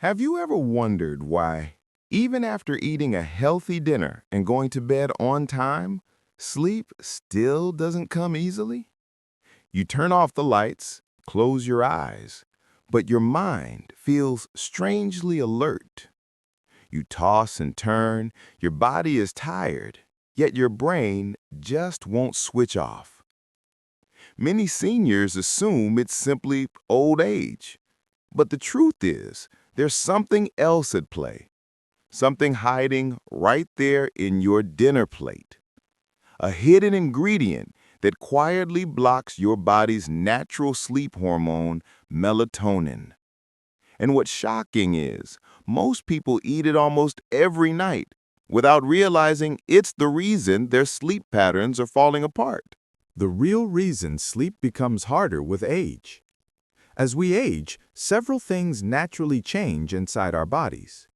Have you ever wondered why, even after eating a healthy dinner and going to bed on time, sleep still doesn't come easily? You turn off the lights, close your eyes, but your mind feels strangely alert. You toss and turn, your body is tired, yet your brain just won't switch off. Many seniors assume it's simply old age, but the truth is, there's something else at play, something hiding right there in your dinner plate. A hidden ingredient that quietly blocks your body's natural sleep hormone, melatonin. And what's shocking is, most people eat it almost every night without realizing it's the reason their sleep patterns are falling apart. The real reason sleep becomes harder with age. As we age, several things naturally change inside our bodies.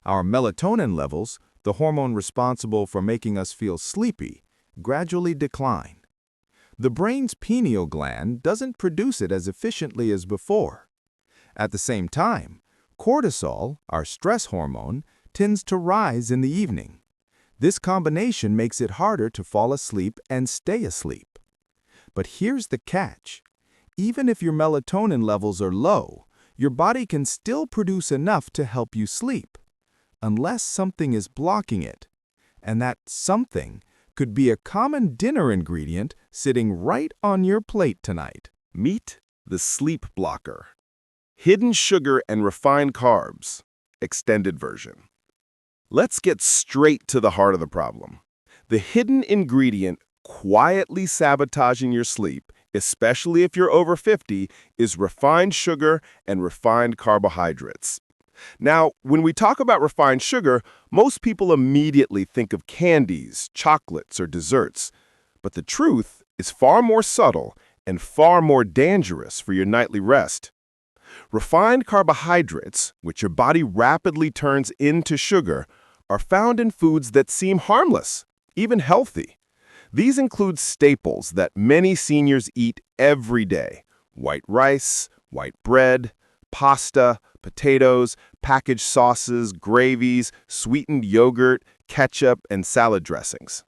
Our melatonin levels, the hormone responsible for making us feel sleepy, gradually decline. The brain's pineal gland doesn't produce it as efficiently as before. At the same time, cortisol, our stress hormone, tends to rise in the evening. This combination makes it harder to fall asleep and stay asleep. But here's the catch. Even if your melatonin levels are low, your body can still produce enough to help you sleep, unless something is blocking it. And that something could be a common dinner ingredient sitting right on your plate tonight. Meet the sleep blocker. Hidden sugar and refined carbs. Extended version. Let's get straight to the heart of the problem. The hidden ingredient quietly sabotaging your sleep, especially if you're over 50, is refined sugar and refined carbohydrates. Now, when we talk about refined sugar, most people immediately think of candies, chocolates, or desserts. But the truth is far more subtle and far more dangerous for your nightly rest. Refined carbohydrates, which your body rapidly turns into sugar, are found in foods that seem harmless, even healthy. These include staples that many seniors eat every day: white rice, white bread, pasta, potatoes, packaged sauces, gravies, sweetened yogurt, ketchup, and salad dressings.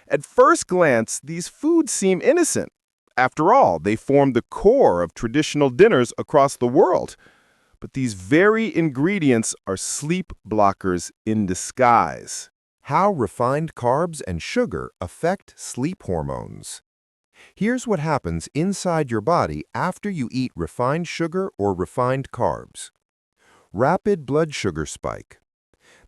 At first glance, these foods seem innocent. After all, they form the core of traditional dinners across the world. But these very ingredients are sleep blockers in disguise. How refined carbs and sugar affect sleep hormones. Here's what happens inside your body after you eat refined sugar or refined carbs. Rapid blood sugar spike.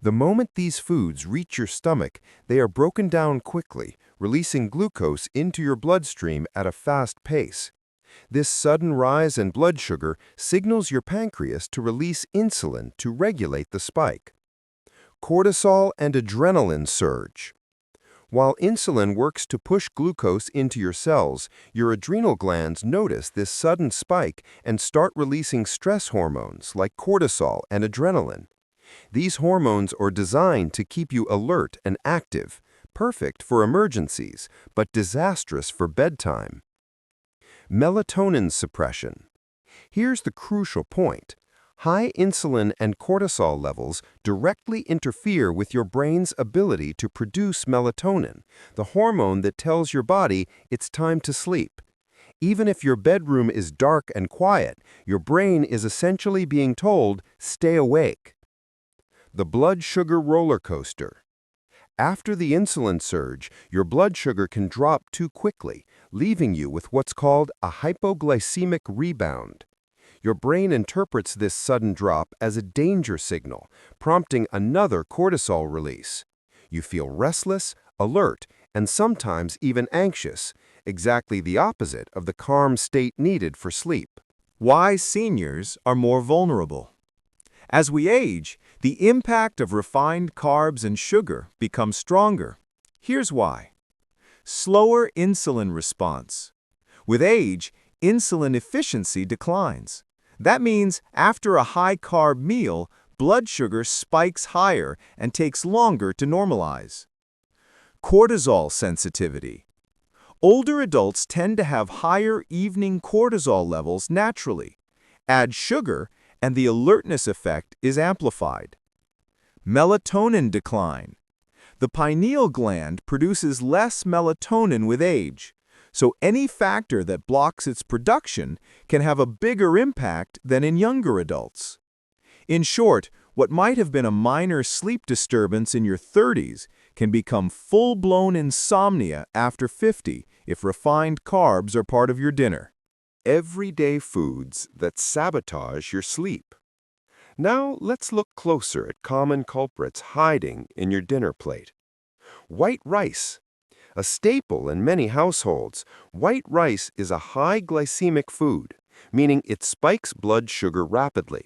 The moment these foods reach your stomach, they are broken down quickly, releasing glucose into your bloodstream at a fast pace. This sudden rise in blood sugar signals your pancreas to release insulin to regulate the spike. Cortisol and adrenaline surge. While insulin works to push glucose into your cells, your adrenal glands notice this sudden spike and start releasing stress hormones like cortisol and adrenaline. These hormones are designed to keep you alert and active, perfect for emergencies, but disastrous for bedtime. Melatonin suppression. Here's the crucial point. High insulin and cortisol levels directly interfere with your brain's ability to produce melatonin, the hormone that tells your body it's time to sleep. Even if your bedroom is dark and quiet, your brain is essentially being told, stay awake. The blood sugar roller coaster. After the insulin surge, your blood sugar can drop too quickly, leaving you with what's called a hypoglycemic rebound. Your brain interprets this sudden drop as a danger signal, prompting another cortisol release. You feel restless, alert, and sometimes even anxious, exactly the opposite of the calm state needed for sleep. Why seniors are more vulnerable. As we age, the impact of refined carbs and sugar becomes stronger. Here's why. Slower insulin response. With age, insulin efficiency declines. That means after a high-carb meal, blood sugar spikes higher and takes longer to normalize. Cortisol sensitivity. Older adults tend to have higher evening cortisol levels naturally. Add sugar, and the alertness effect is amplified. Melatonin decline. The pineal gland produces less melatonin with age, so any factor that blocks its production can have a bigger impact than in younger adults. In short, what might have been a minor sleep disturbance in your 30s can become full-blown insomnia after 50 if refined carbs are part of your dinner. Everyday foods that sabotage your sleep. Now let's look closer at common culprits hiding in your dinner plate. White rice. A staple in many households, white rice is a high glycemic food, meaning it spikes blood sugar rapidly.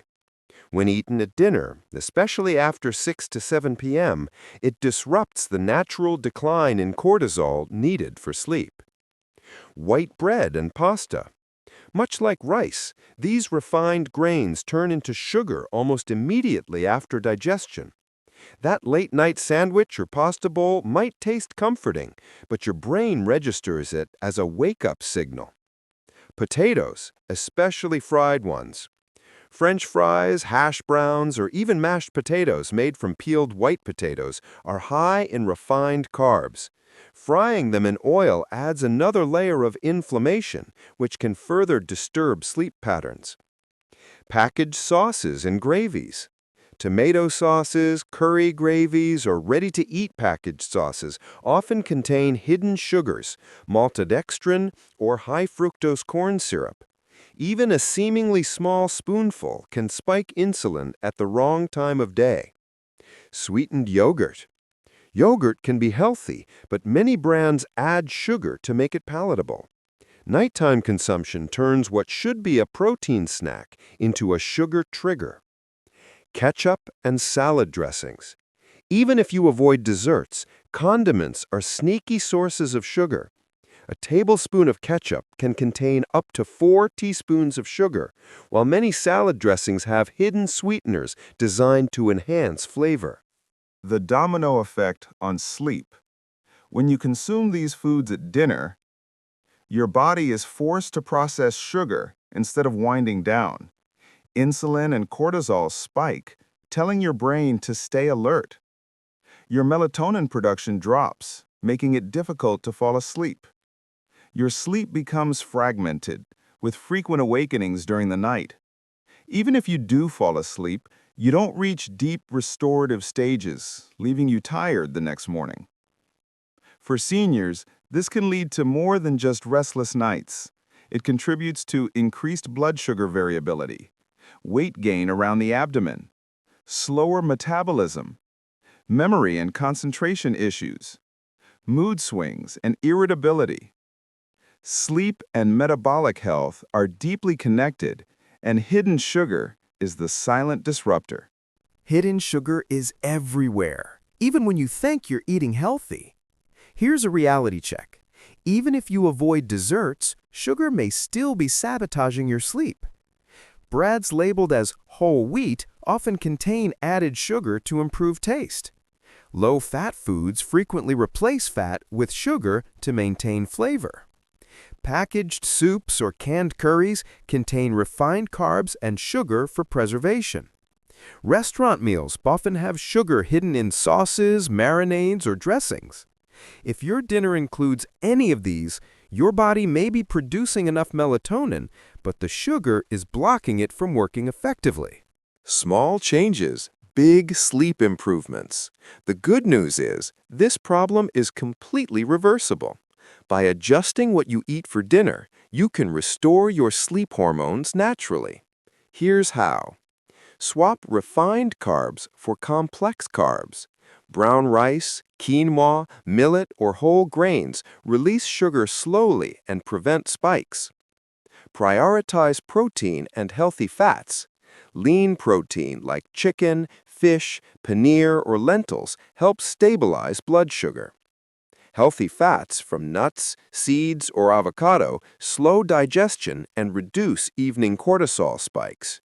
When eaten at dinner, especially after 6 to 7 p.m., it disrupts the natural decline in cortisol needed for sleep. White bread and pasta. Much like rice, these refined grains turn into sugar almost immediately after digestion. That late-night sandwich or pasta bowl might taste comforting, but your brain registers it as a wake-up signal. Potatoes, especially fried ones. French fries, hash browns, or even mashed potatoes made from peeled white potatoes are high in refined carbs. Frying them in oil adds another layer of inflammation, which can further disturb sleep patterns. Packaged sauces and gravies. Tomato sauces, curry gravies, or ready-to-eat packaged sauces often contain hidden sugars, maltodextrin, or high-fructose corn syrup. Even a seemingly small spoonful can spike insulin at the wrong time of day. Sweetened yogurt. Yogurt can be healthy, but many brands add sugar to make it palatable. Nighttime consumption turns what should be a protein snack into a sugar trigger. Ketchup and salad dressings. Even if you avoid desserts, condiments are sneaky sources of sugar. A tablespoon of ketchup can contain up to 4 teaspoons of sugar, while many salad dressings have hidden sweeteners designed to enhance flavor. The domino effect on sleep. When you consume these foods at dinner, your body is forced to process sugar instead of winding down. Insulin and cortisol spike, telling your brain to stay alert. Your melatonin production drops, making it difficult to fall asleep. Your sleep becomes fragmented, with frequent awakenings during the night. Even if you do fall asleep, you don't reach deep restorative stages, leaving you tired the next morning. For seniors, this can lead to more than just restless nights. It contributes to increased blood sugar variability, weight gain around the abdomen, slower metabolism, memory and concentration issues, mood swings and irritability. Sleep and metabolic health are deeply connected, and hidden sugar is the silent disruptor. Hidden sugar is everywhere, even when you think you're eating healthy. Here's a reality check. Even if you avoid desserts, sugar may still be sabotaging your sleep. Breads labeled as whole wheat often contain added sugar to improve taste. Low-fat foods frequently replace fat with sugar to maintain flavor. Packaged soups or canned curries contain refined carbs and sugar for preservation. Restaurant meals often have sugar hidden in sauces, marinades, or dressings. If your dinner includes any of these, your body may be producing enough melatonin, but the sugar is blocking it from working effectively. Small changes, big sleep improvements. The good news is, this problem is completely reversible. By adjusting what you eat for dinner, you can restore your sleep hormones naturally. Here's how. Swap refined carbs for complex carbs. Brown rice, quinoa, millet, or whole grains release sugar slowly and prevent spikes. Prioritize protein and healthy fats. Lean protein like chicken, fish, paneer, or lentils helps stabilize blood sugar. Healthy fats from nuts, seeds, or avocado slow digestion and reduce evening cortisol spikes.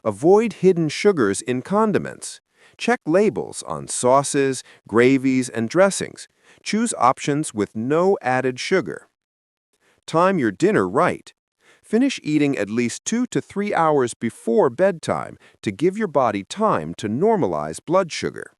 Avoid hidden sugars in condiments. Check labels on sauces, gravies, and dressings. Choose options with no added sugar. Time your dinner right. Finish eating at least 2 to 3 hours before bedtime to give your body time to normalize blood sugar.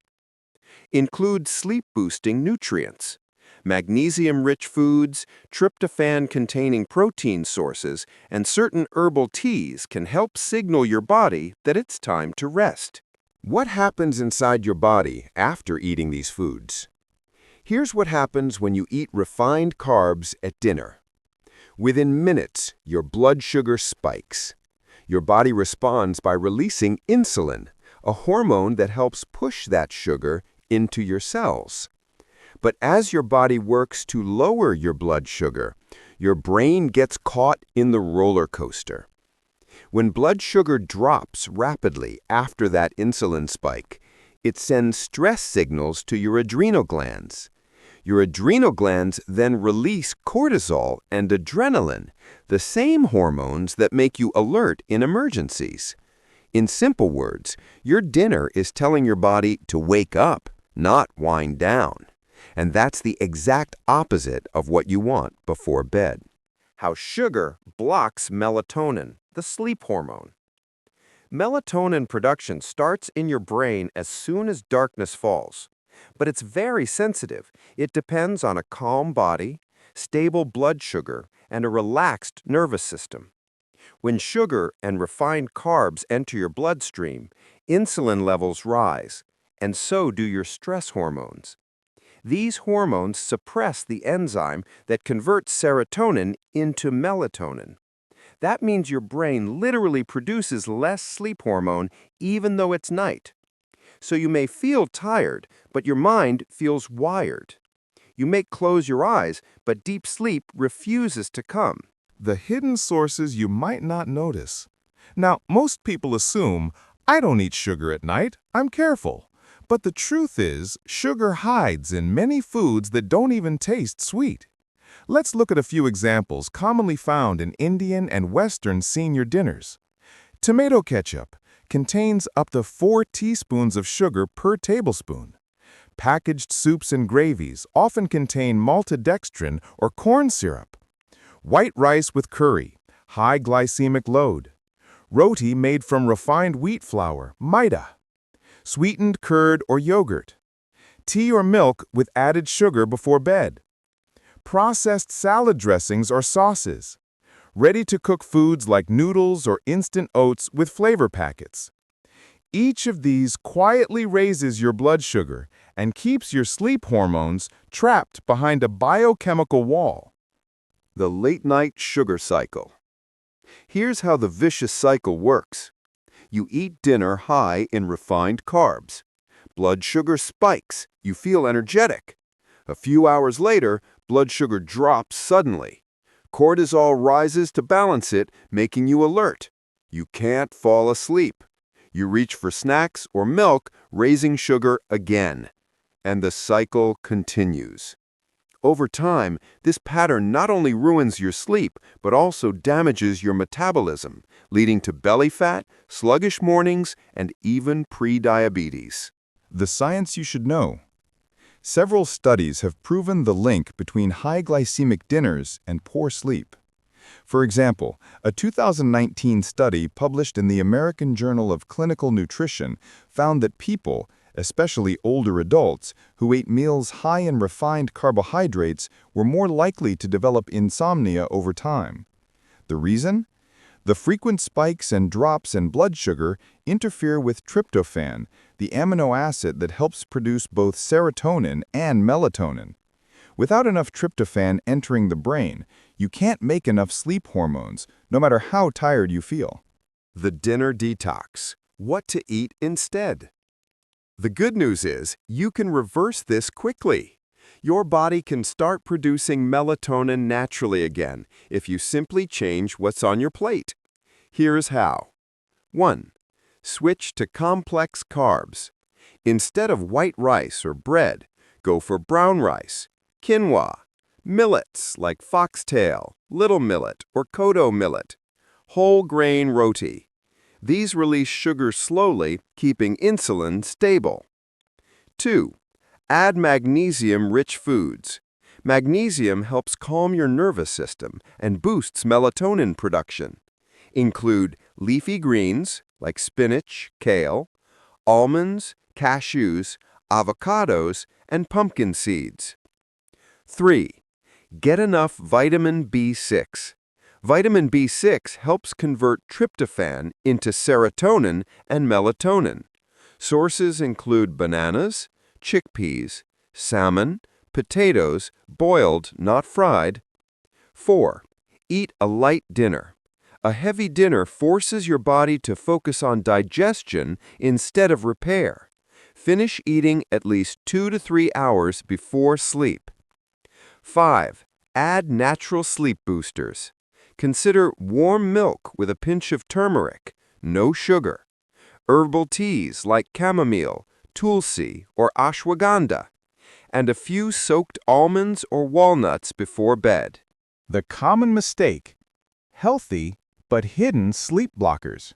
Include sleep-boosting nutrients. Magnesium-rich foods, tryptophan-containing protein sources, and certain herbal teas can help signal your body that it's time to rest. What happens inside your body after eating these foods? Here's what happens when you eat refined carbs at dinner. Within minutes, your blood sugar spikes. Your body responds by releasing insulin, a hormone that helps push that sugar into your cells. But as your body works to lower your blood sugar, your brain gets caught in the roller coaster. When blood sugar drops rapidly after that insulin spike, it sends stress signals to your adrenal glands. Your adrenal glands then release cortisol and adrenaline, the same hormones that make you alert in emergencies. In simple words, your dinner is telling your body to wake up, not wind down. And that's the exact opposite of what you want before bed. How sugar blocks melatonin, the sleep hormone. Melatonin production starts in your brain as soon as darkness falls. But it's very sensitive. It depends on a calm body, stable blood sugar, and a relaxed nervous system. When sugar and refined carbs enter your bloodstream, insulin levels rise, and so do your stress hormones. These hormones suppress the enzyme that converts serotonin into melatonin. That means your brain literally produces less sleep hormone even though it's night. So you may feel tired, but your mind feels wired. You may close your eyes, but deep sleep refuses to come. The hidden sources you might not notice. Now, most people assume, I don't eat sugar at night, I'm careful. But the truth is, sugar hides in many foods that don't even taste sweet. Let's look at a few examples commonly found in Indian and Western senior dinners. Tomato ketchup contains up to 4 teaspoons of sugar per tablespoon. Packaged soups and gravies often contain maltodextrin or corn syrup. White rice with curry, high glycemic load. Roti made from refined wheat flour, maida. Sweetened curd or yogurt. Tea or milk with added sugar before bed. Processed salad dressings or sauces. Ready-to-cook foods like noodles or instant oats with flavor packets. Each of these quietly raises your blood sugar and keeps your sleep hormones trapped behind a biochemical wall. The late-night sugar cycle. Here's how the vicious cycle works. You eat dinner high in refined carbs. Blood sugar spikes. You feel energetic. A few hours later, blood sugar drops suddenly. Cortisol rises to balance it, making you alert. You can't fall asleep. You reach for snacks or milk, raising sugar again. And the cycle continues. Over time, this pattern not only ruins your sleep, but also damages your metabolism, leading to belly fat, sluggish mornings, and even pre-diabetes. The science you should know. Several studies have proven the link between high glycemic dinners and poor sleep. For example, a 2019 study published in the American Journal of Clinical Nutrition found that people, especially older adults, who ate meals high in refined carbohydrates were more likely to develop insomnia over time. The reason? The frequent spikes and drops in blood sugar interfere with tryptophan, the amino acid that helps produce both serotonin and melatonin. Without enough tryptophan entering the brain, you can't make enough sleep hormones, no matter how tired you feel. The dinner detox. What to eat instead? The good news is you can reverse this quickly. Your body can start producing melatonin naturally again if you simply change what's on your plate. Here's how. 1. Switch to complex carbs. Instead of white rice or bread, go for brown rice, quinoa, millets like foxtail, little millet, or kodo millet, whole grain roti. These release sugar slowly, keeping insulin stable. 2. Add magnesium-rich foods. Magnesium helps calm your nervous system and boosts melatonin production. Include leafy greens like spinach, kale, almonds, cashews, avocados, and pumpkin seeds. 3. Get enough vitamin B6. Vitamin B6 helps convert tryptophan into serotonin and melatonin. Sources include bananas, chickpeas, salmon, potatoes, boiled, not fried. 4. Eat a light dinner. A heavy dinner forces your body to focus on digestion instead of repair. Finish eating at least 2 to 3 hours before sleep. 5. Add natural sleep boosters. Consider warm milk with a pinch of turmeric, no sugar. Herbal teas like chamomile, tulsi, or ashwagandha, and a few soaked almonds or walnuts before bed. The common mistake: healthy but hidden sleep blockers.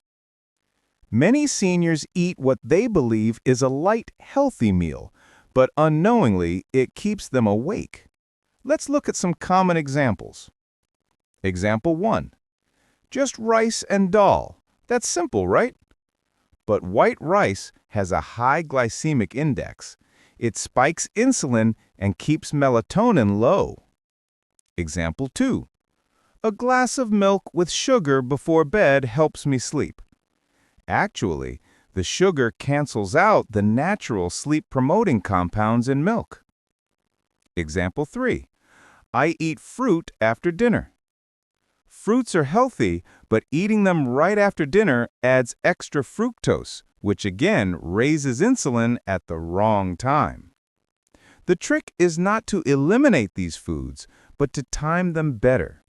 Many seniors eat what they believe is a light, healthy meal, but unknowingly it keeps them awake. Let's look at some common examples. Example 1. Just rice and dal. That's simple, right? But white rice has a high glycemic index. It spikes insulin and keeps melatonin low. Example 2. A glass of milk with sugar before bed helps me sleep. Actually, the sugar cancels out the natural sleep-promoting compounds in milk. Example 3. I eat fruit after dinner. Fruits are healthy, but eating them right after dinner adds extra fructose, which again raises insulin at the wrong time. The trick is not to eliminate these foods, but to time them better.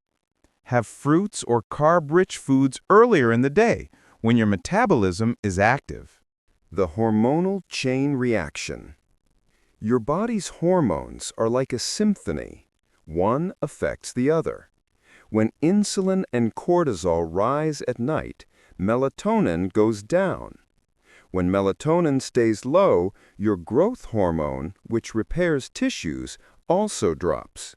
Have fruits or carb-rich foods earlier in the day, when your metabolism is active. The hormonal chain reaction. Your body's hormones are like a symphony. One affects the other. When insulin and cortisol rise at night, melatonin goes down. When melatonin stays low, your growth hormone, which repairs tissues, also drops.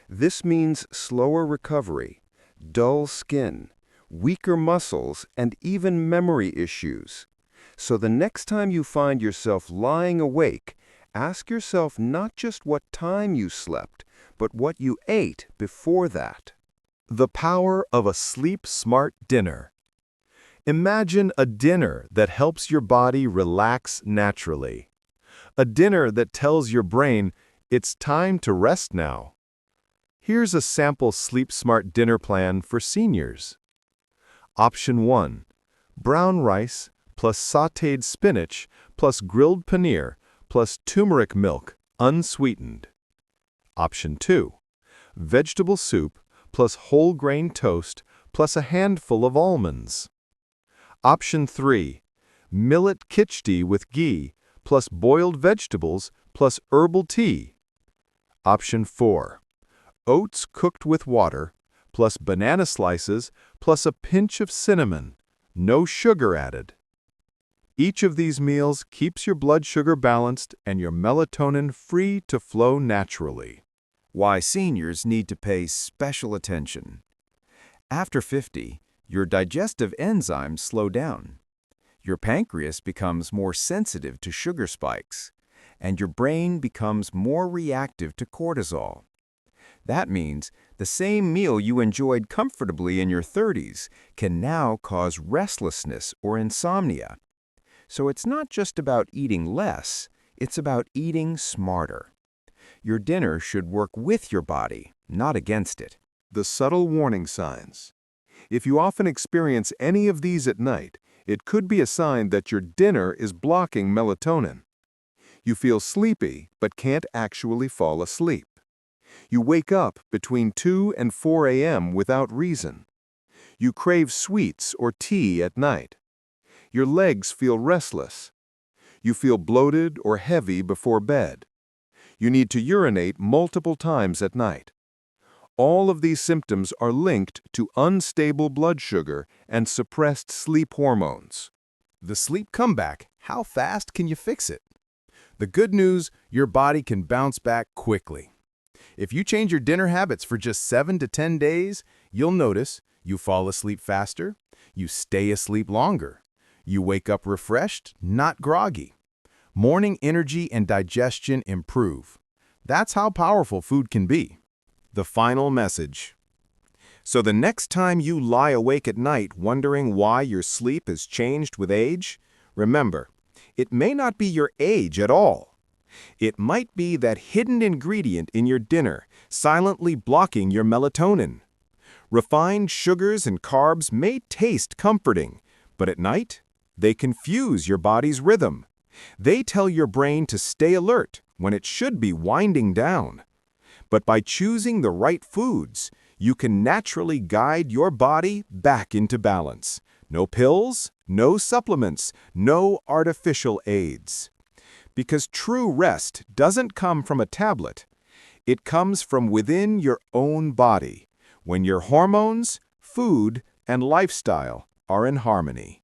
This means slower recovery, dull skin, weaker muscles, and even memory issues. So the next time you find yourself lying awake, ask yourself not just what time you slept, but what you ate before that. The power of a sleep-smart dinner. Imagine a dinner that helps your body relax naturally. A dinner that tells your brain, it's time to rest now. Here's a sample sleep-smart dinner plan for seniors. Option 1. Brown rice plus sautéed spinach plus grilled paneer plus turmeric milk, unsweetened. Option 2. Vegetable soup plus whole grain toast plus a handful of almonds. Option 3. Millet khichdi with ghee plus boiled vegetables plus herbal tea. Option 4. Oats cooked with water plus banana slices plus a pinch of cinnamon, no sugar added. Each of these meals keeps your blood sugar balanced and your melatonin free to flow naturally. Why seniors need to pay special attention. After 50, your digestive enzymes slow down. Your pancreas becomes more sensitive to sugar spikes, and your brain becomes more reactive to cortisol. That means the same meal you enjoyed comfortably in your 30s can now cause restlessness or insomnia. So it's not just about eating less, it's about eating smarter. Your dinner should work with your body, not against it. The subtle warning signs. If you often experience any of these at night, it could be a sign that your dinner is blocking melatonin. You feel sleepy but can't actually fall asleep. You wake up between 2 and 4 a.m. without reason. You crave sweets or tea at night. Your legs feel restless. You feel bloated or heavy before bed. You need to urinate multiple times at night. All of these symptoms are linked to unstable blood sugar and suppressed sleep hormones. The sleep comeback. How fast can you fix it? The good news, your body can bounce back quickly. If you change your dinner habits for just 7 to 10 days, you'll notice you fall asleep faster, you stay asleep longer, you wake up refreshed, not groggy. Morning energy and digestion improve. That's how powerful food can be. The final message. So the next time you lie awake at night wondering why your sleep has changed with age, remember, it may not be your age at all. It might be that hidden ingredient in your dinner silently blocking your melatonin. Refined sugars and carbs may taste comforting, but at night, they confuse your body's rhythm. They tell your brain to stay alert when it should be winding down. But by choosing the right foods, you can naturally guide your body back into balance. No pills, no supplements, no artificial aids. Because true rest doesn't come from a tablet. It comes from within your own body, when your hormones, food, and lifestyle are in harmony.